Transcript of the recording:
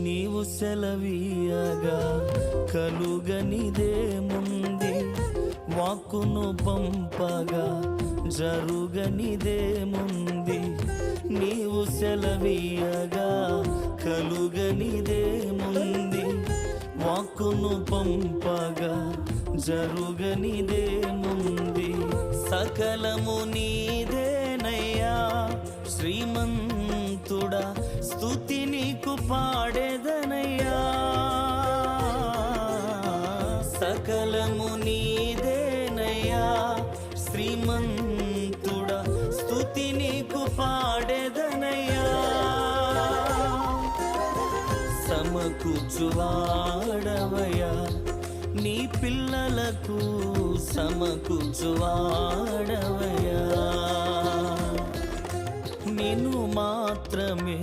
నీవు సెలవీయగా కలుగనిదేముంది, వాక్కును పంపగా జరుగనిదేముంది. నీవు సెలవీయగా కలుగనిదేముంది, వాక్కును పంపగా జరుగనిదేముంది. సకలము నీదేనయ్యా శ్రీమంతుడా, స్తుతి నీకు పాడేదనయ్యా. సకలము నీదేనయ్యా శ్రీమంతుడా, స్తుతి నీకు పాడేదనయ్యా. సమకూర్చువాడవయ్యా నీ పిల్లలకు, సమకూర్చువాడవయ్యా. నిన్ను మాత్రమే